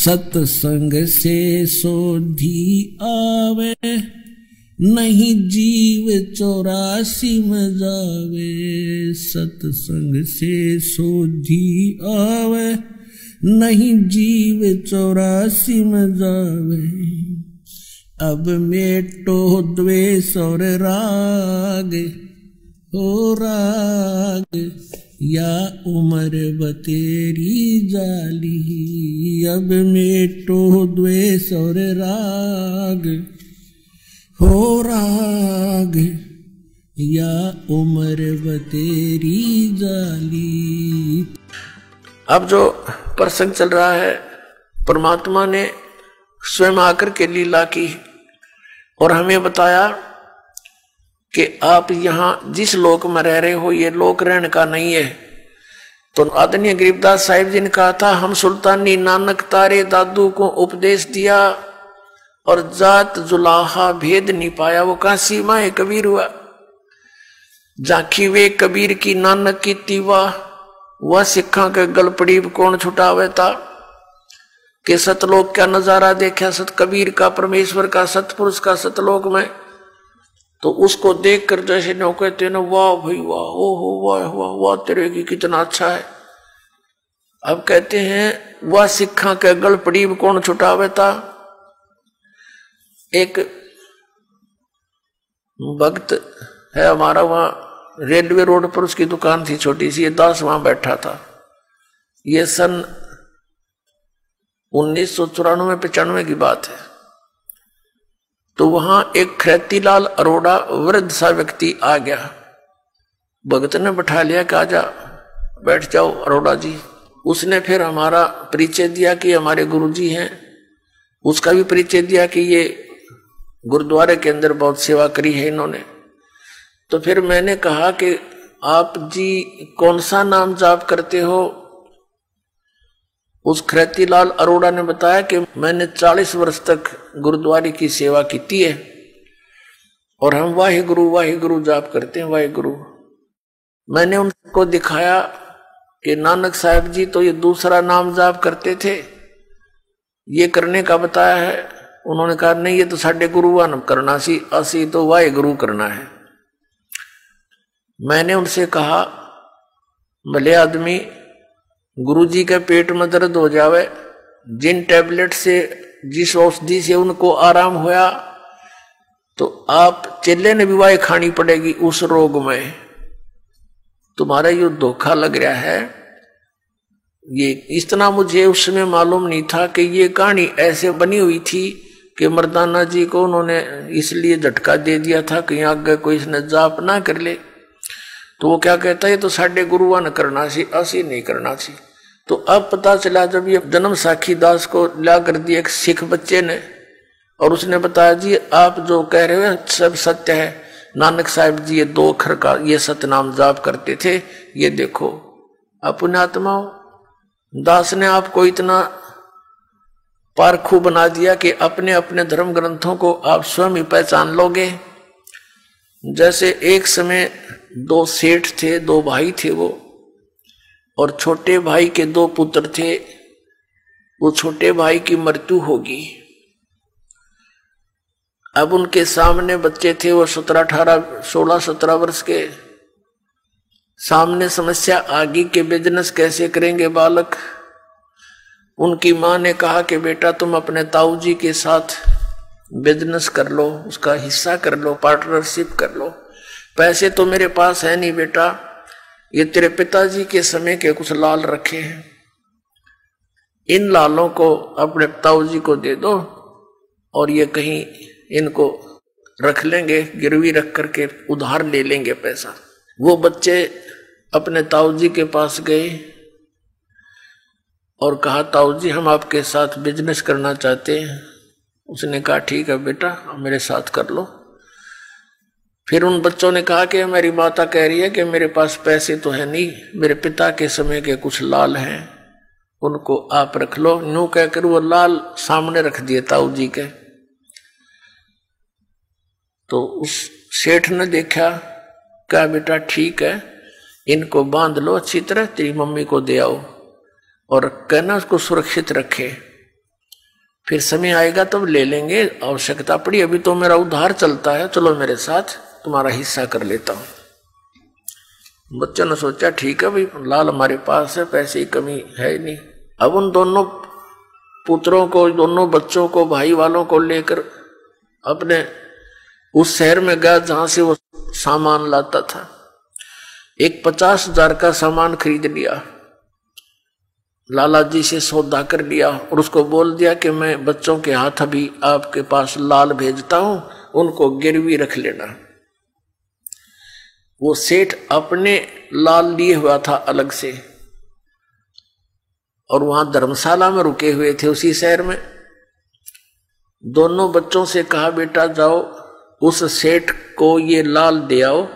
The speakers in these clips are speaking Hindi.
सत्संग से सोधी आवे, नहीं जीव 84 में जावे। सत्संग से सोधी आवे, नहीं जीव 84 में जावे। अब मेटो द्वेष और राग, हो राग या उम्र बतेरी जाली। अब मेटो द्वेष और राग, हो राग या उम्र बतेरी जाली। अब जो प्रसंग चल रहा है, परमात्मा ने स्वयं आकर के लीला की और हमें बताया कि आप यहाँ जिस लोक में रह रहे हो ये लोक रहने का नहीं है। तो आदरणीय गरीबदास साहिब जी ने कहा था, हम सुल्तानी नानक तारे दादू को उपदेश दिया और जात जुलाहा भेद नहीं पाया। वो कहाँ सीमा है कबीर हुआ, झांकी वे कबीर की नानक की तीवा, वह सिखा के गल पड़ी कौन छुटावे था। कि सतलोक क्या नजारा देखा सत कबीर का, परमेश्वर का, सतपुरुष का सतलोक में। तो उसको देख कर जैसे न कहते ना, वाह भाई वाह, ओ हो वाह वाह वाह तेरे की कितना अच्छा है। अब कहते हैं वह सिखा के गल पड़ी कौन छुटावे था। एक भक्त है हमारा, वहां रेलवे रोड पर उसकी दुकान थी छोटी सी, ये दास वहां बैठा था। ये सन 1994-95 की बात है। तो वहां एक खैतीलाल अरोड़ा वृद्ध सा व्यक्ति आ गया, भगत ने बैठा लिया कि आजा बैठ जाओ अरोड़ा जी। उसने फिर हमारा परिचय दिया कि हमारे गुरुजी हैं, उसका भी परिचय दिया कि ये गुरुद्वारे के अंदर बहुत सेवा करी है इन्होंने। तो फिर मैंने कहा कि आप जी कौन सा नाम जाप करते हो। उस खैतीलाल अरोड़ा ने बताया कि मैंने 40 वर्ष तक गुरुद्वारे की सेवा की है और हम वाहिगुरु जाप करते हैं, वाहिगुरु। मैंने उनको दिखाया कि नानक साहब जी तो ये दूसरा नाम जाप करते थे, ये करने का बताया है। उन्होंने कहा नहीं, ये तो साढ़े गुरुवान करना सी, असी तो वाहिगुरु करना है। मैंने उनसे कहा, भले आदमी गुरुजी के पेट में दर्द हो जावे, जिन टैबलेट से जिस औषधि से उनको आराम होया, तो आप चेले ने भी वाई खानी पड़ेगी उस रोग में। तुम्हारा ये धोखा लग रहा है। ये इतना मुझे उसमें मालूम नहीं था कि ये कहानी ऐसे बनी हुई थी कि मर्दाना जी को उन्होंने इसलिए झटका दे दिया था कि आगे कोई इसने जाप ना कर ले। तो वो क्या कहता है, तो साढ़े गुरुआ ने करना सी, असी नहीं करना सी। तो अब पता चला जब ये जन्म साखी दास को ला कर दिया एक सिख बच्चे ने, और उसने बताया जी आप जो कह रहे हो सब सत्य है, नानक साहब जी ये 2 अक्षर का ये सतनाम जाप करते थे, ये देखो। अब पुण्यात्माओं, दास ने आपको इतना पारखू बना दिया कि अपने अपने धर्म ग्रंथों को आप स्वयं ही पहचान लोगे। जैसे एक समय 2 सेठ थे, 2 भाई थे वो, और छोटे भाई के 2 पुत्र थे। वो छोटे भाई की मृत्यु होगी। अब उनके सामने बच्चे थे, वो 16-17 वर्ष के। सामने समस्या आगे के बिजनेस कैसे करेंगे बालक। उनकी मां ने कहा कि बेटा तुम अपने ताऊ जी के साथ बिजनेस कर लो, उसका हिस्सा कर लो, पार्टनरशिप कर लो। पैसे तो मेरे पास है नहीं बेटा, ये तेरे पिताजी के समय के कुछ लाल रखे हैं, इन लालों को अपने ताऊ जी को दे दो और ये कहीं इनको रख लेंगे, गिरवी रख करके उधार ले लेंगे पैसा। वो बच्चे अपने ताऊ जी के पास गए और कहा ताऊ जी हम आपके साथ बिजनेस करना चाहते हैं। उसने कहा ठीक है बेटा मेरे साथ कर लो। फिर उन बच्चों ने कहा कि मेरी माता कह रही है कि मेरे पास पैसे तो है नहीं, मेरे पिता के समय के कुछ लाल हैं, उनको आप रख लो। यूं कहकर वो लाल सामने रख दिए ताऊ जी के। तो उस सेठ ने देखा, कहा बेटा ठीक है, इनको बांध लो अच्छी तरह, तेरी मम्मी को दे आओ और कहना उसको सुरक्षित रखे। फिर समय आएगा तब ले लेंगे, आवश्यकता पड़ी, अभी तो मेरा उधार चलता है, चलो मेरे साथ तुम्हारा हिस्सा कर लेता हूं। बच्चों ने सोचा ठीक है भाई, लाल हमारे पास है, पैसे की कमी है ही नहीं। अब उन दोनों पुत्रों को, दोनों बच्चों को, भाई वालों को लेकर अपने उस शहर में गया जहां से वो सामान लाता था। एक 50,000 का सामान खरीद लिया, लाला जी से सौदा कर लिया और उसको बोल दिया कि मैं बच्चों के हाथ अभी आपके पास लाल भेजता हूं, उनको गिरवी रख लेना। वो सेठ अपने लाल लिए हुआ था अलग से और वहां धर्मशाला में रुके हुए थे उसी शहर में। दोनों बच्चों से कहा बेटा जाओ उस सेठ को ये लाल दे आओ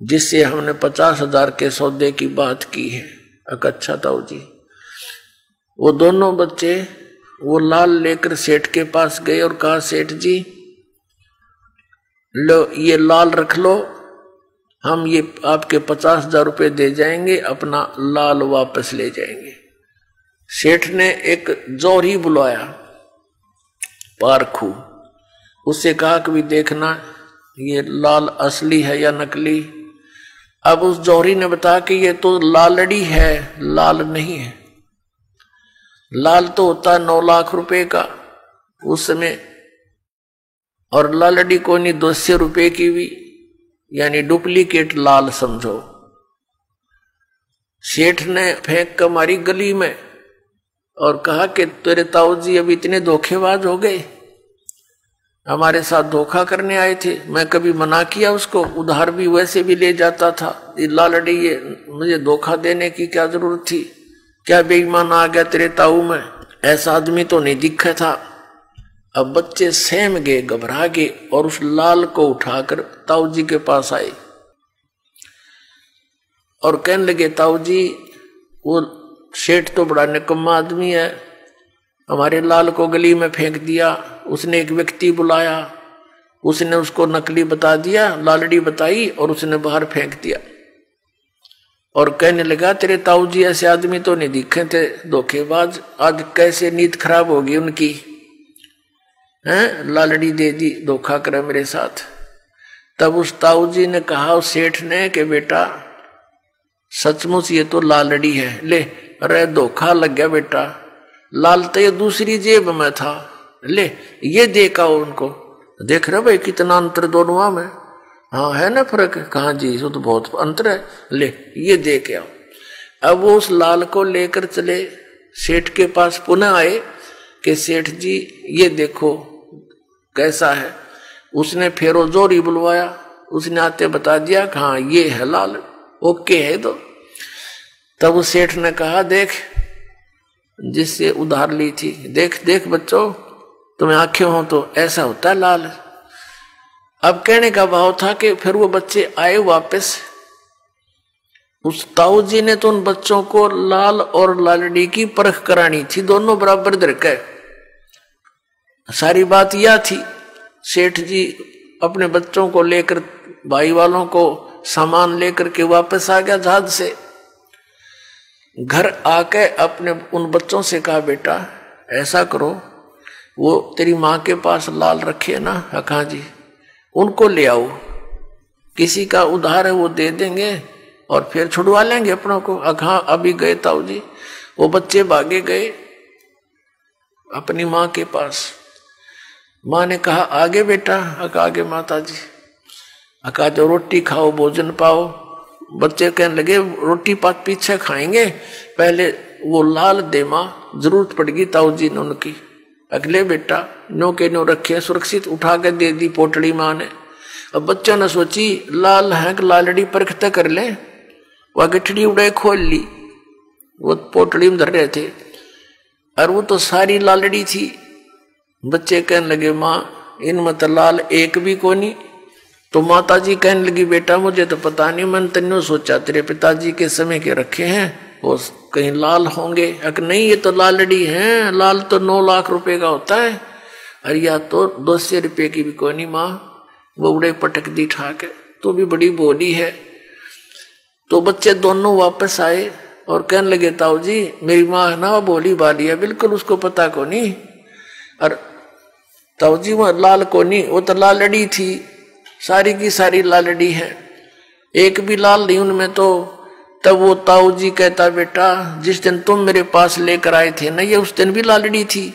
जिससे हमने 50,000 के सौदे की बात की है। अच्छा ताऊ जी। वो दोनों बच्चे वो लाल लेकर सेठ के पास गए और कहा सेठ जी लो ये लाल रख लो, हम ये आपके 50,000 रुपये दे जाएंगे, अपना लाल वापस ले जाएंगे। सेठ ने एक जौहरी बुलाया पारखू, उससे कहा कि भी देखना ये लाल असली है या नकली। अब उस जौहरी ने बताया कि ये तो लालड़ी है, लाल नहीं है। लाल तो होता है 9 लाख रुपए का उस समय, और लालड़ी को नहीं 200 रुपए की भी, यानी डुप्लीकेट लाल समझो। सेठ ने फेंक कर मारी गली में और कहा कि तेरे ताऊ जी अब इतने धोखेबाज हो गए, हमारे साथ धोखा करने आए थे। मैं कभी मना किया उसको, उधार भी वैसे भी ले जाता था, ये लालड़ी ये मुझे धोखा देने की क्या जरूरत थी, क्या बेईमान आ गया तेरे ताऊ में, ऐसा आदमी तो नहीं दिखा था। अब बच्चे सहम गए, घबरा गए और उस लाल को उठाकर ताऊ जी के पास आए और कहने लगे ताऊ जी वो सेठ तो बड़ा निकम्मा आदमी है, हमारे लाल को गली में फेंक दिया। उसने एक व्यक्ति बुलाया, उसने उसको नकली बता दिया, लालड़ी बताई और उसने बाहर फेंक दिया और कहने लगा तेरे ताऊ जी ऐसे आदमी तो नहीं दिखे थे, धोखेबाज, आज कैसे नीयत खराब होगी उनकी, हैं लालड़ी दे दी, धोखा करे मेरे साथ। तब उस ताऊ जी ने कहा उस सेठ ने कि बेटा सचमुच ये तो लालड़ी है, ले अरे धोखा लग गया बेटा, लाल तो ये दूसरी जेब में था, ले ये देखा उनको, देख रहे भाई कितना अंतर दोनों में, हाँ है ना फर्क, कहाँ जी इसको तो बहुत अंतर है, ले ये देख आओ। अब वो उस लाल को लेकर चले सेठ के पास, पुनः आए कि सेठ जी ये देखो कैसा है। उसने फिर वो जोरी बुलवाया, उसने आते बता दिया कि हाँ ये है लाल, ओके है। तो तब उस सेठ ने कहा देख जिससे उधार ली थी, देख देख बच्चों तुम्हें आंखें हो तो ऐसा होता है लाल। अब कहने का भाव था कि फिर वो बच्चे आए वापस, उस ताऊ जी ने तो उन बच्चों को लाल और लालड़ी की परख करानी थी, दोनों बराबर धरके। सारी बात यह थी, सेठ जी अपने बच्चों को लेकर, भाई वालों को सामान लेकर के वापस आ गया जहाज से। घर आके अपने उन बच्चों से कहा बेटा ऐसा करो, वो तेरी माँ के पास लाल रखे ना अखा जी, उनको ले आओ, किसी का उधार है वो दे देंगे और फिर छुड़वा लेंगे अपनों को। अखा अभी गए ताऊ जी, वो बच्चे भागे गए अपनी माँ के पास। माँ ने कहा आगे बेटा, अका आगे माता जी, अका जो रोटी खाओ भोजन पाओ। बच्चे कहने लगे रोटी पात पीछे खाएंगे, पहले वो लाल दे माँ, जरूरत पड़ेगी ताऊ जी ने उनकी। अगले बेटा नो के नो रखे, सुरक्षित उठा के दे दी पोटड़ी माँ ने। अब बच्चों ने सोची लाल है कि लालड़ी परखते कर ले, वह गठड़ी उड़े खोल ली, वो पोटड़ी में धर रहे थे और वो तो सारी लालड़ी थी। बच्चे कहने लगे माँ इनमें तो लाल एक भी कोनी। तो माता जी कहने लगी बेटा मुझे तो पता नहीं, मैंने तेनों सोचा तेरे पिताजी के समय के रखे हैं, वो कहीं लाल होंगे। अगर नहीं ये तो लालड़ी है, लाल तो 9 लाख रुपए का होता है, और या तो 200 रुपये की भी कोई नहीं। माँ वो उड़े पटक दी ठा के, तो भी बड़ी बोली है। तो बच्चे दोनों वापस आए, और कहने लगे ताऊ जी मेरी माँ ना बोली बाली है, बिल्कुल उसको पता को नहीं। और ताऊ जी वह लाल को नहीं, वो तो लालड़ी थी, सारी की सारी लालड़ी है, एक भी लाल नहीं उनमें। तो तब वो ताऊ जी कहता बेटा जिस दिन तुम मेरे पास लेकर आए थे ना, ये उस दिन भी लालड़ी थी।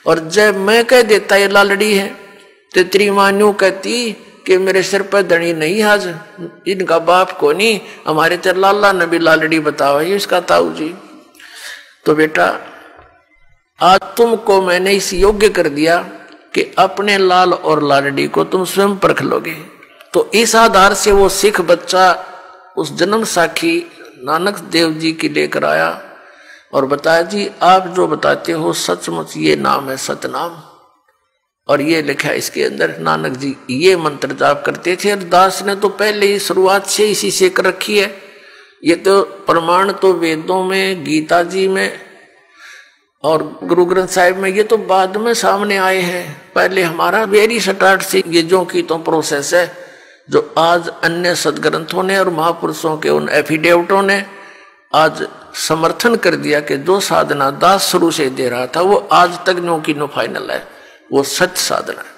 और जब मैं कह देता ये लालड़ी है तो तेरी माँ यूं कहती कि मेरे सिर पर धनी नहीं, आज इनका बाप को नहीं, हमारे तेरे लाला ने भी लालड़ी बताओ ये इसका ताऊ जी। तो बेटा आज तुमको मैंने इस योग्य कर दिया कि अपने लाल और लालड़ी को तुम स्वयं परख लोगे। तो इस आधार से वो सिख बच्चा उस जन्म साखी नानक देव जी की लेकर आया और बताया जी आप जो बताते हो सचमुच ये नाम है सतनाम। और ये लिखा इसके अंदर, नानक जी ये मंत्र जाप करते थे। और दास ने तो पहले ही शुरुआत से इसी से कर रखी है। ये तो प्रमाण तो वेदों में, गीता जी में और गुरु ग्रंथ साहिब में, ये तो बाद में सामने आए हैं। पहले हमारा वेरी स्टार्ट से ये जो की तो प्रोसेस है, जो आज अन्य सदग्रंथों ने और महापुरुषों के उन एफिडेविटों ने आज समर्थन कर दिया कि जो साधना दास शुरू से दे रहा था वो आज तक नो की नो फाइनल है, वो सच साधना है।